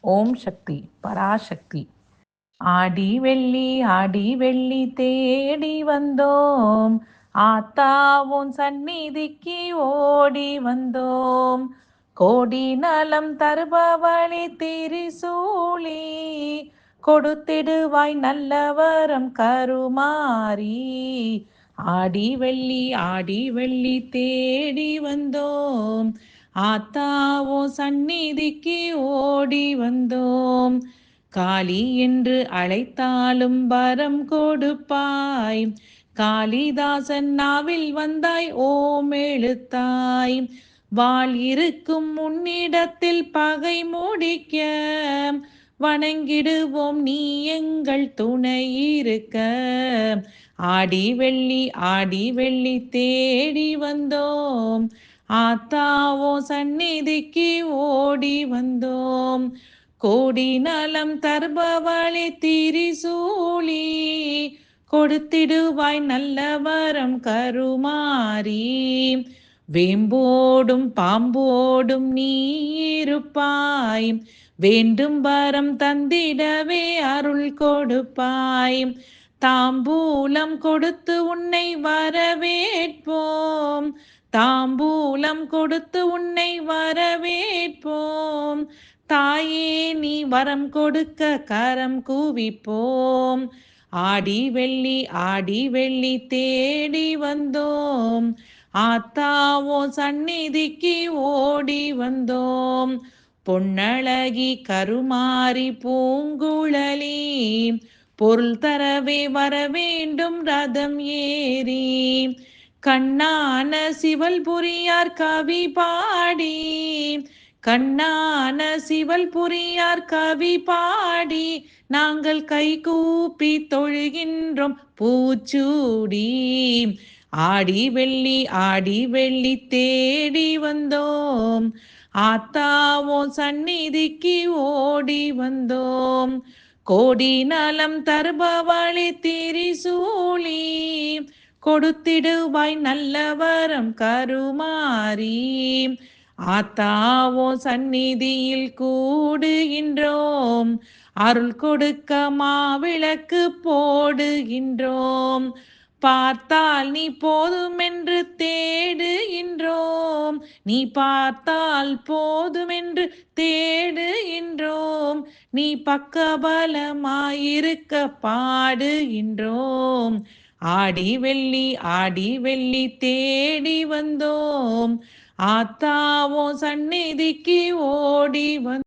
ஓம் சக்தி பராசக்தி. ஆடி வெள்ளி தேடி வந்தோம், ஆத்தாவும் சந்நிதிக்கு ஓடி வந்தோம். கோடி நலம் தருபவழி திரிசூலி, கொடுத்திடுவாய் நல்லவரம் கருமாறி. ஆடி வெள்ளி தேடி வந்தோம், ஆத்தாவோ சந்நிதிக்கு ஓடி வந்தோம். காளி என்று அழைத்தாலும் வரம் கொடுப்பாய், காளிதாசன் நாவில் வந்தாய் ஓம் எழுத்தாய். வாள் இருக்கும் முன்னிடத்தில் பகை முடிக்க, வணங்கிடுவோம் நீ எங்கள் துணை இருக்க. ஆடி வெள்ளி தேடி வந்தோம், ஆத்தாவோ சந்நிதிக்கு ஓடி வந்தோம். கோடி நலம் தருபவழி திரிசூலி, கொடுத்திடுவாய் நல்லவரம் கருமாறி. வேம்போடும் பாம்போடும் நீ இருப்பாய், வேண்டும் வரம் தந்திடவே அருள் கொடுப்பாய். தாம்பூலம் கொடுத்து உன்னை வரவேற்போம், தாம்பூலம் கொடுத்து உன்னை வரவேற்போம். தாயே நீ வரம் கொடுக்க கரம் கூவிப்போம். ஆடி வெள்ளி தேடி வந்தோம், ஆத்தாவோ சந்நிதிக்கு ஓடி வந்தோம். பொன்னழகி கருமாறி பூங்குழலி, பொருள் தரவே வரவேண்டும் ரதம் ஏறி. கண்ணான சிவல்புரியார் கவி பாடி, கண்ணான சிவல்புரியார் கவி பாடி, நாங்கள் கைகூப்பி தொழுகின்றோம் பூச்சூடி. ஆடி வெள்ளி தேடி வந்தோம், ஆத்தாவோ சந்நிதிக்கு ஓடி வந்தோம். கோடி நலம் தருபவழி திரிசூலி, கொடுத்திடுவாய் நல்லவரம் கருமாறி. ஆத்தாவோ சந்நிதியில் கூடுகின்றோம், அருள் கொடுக்க மாவிளக்கு போடுகின்றோம். பார்த்தால் நீ போதுமென்று தேடுகின்றோம், நீ பார்த்தால் போதுமென்று தேடுகின்றோம். நீ பக்கபலமாயிருக்க பாடுகின்றோம். ஆடி வெள்ளி தேடி வந்தோம், ஆத்தாவோ சந்நிதிக்கு ஓடி வந்தோம்.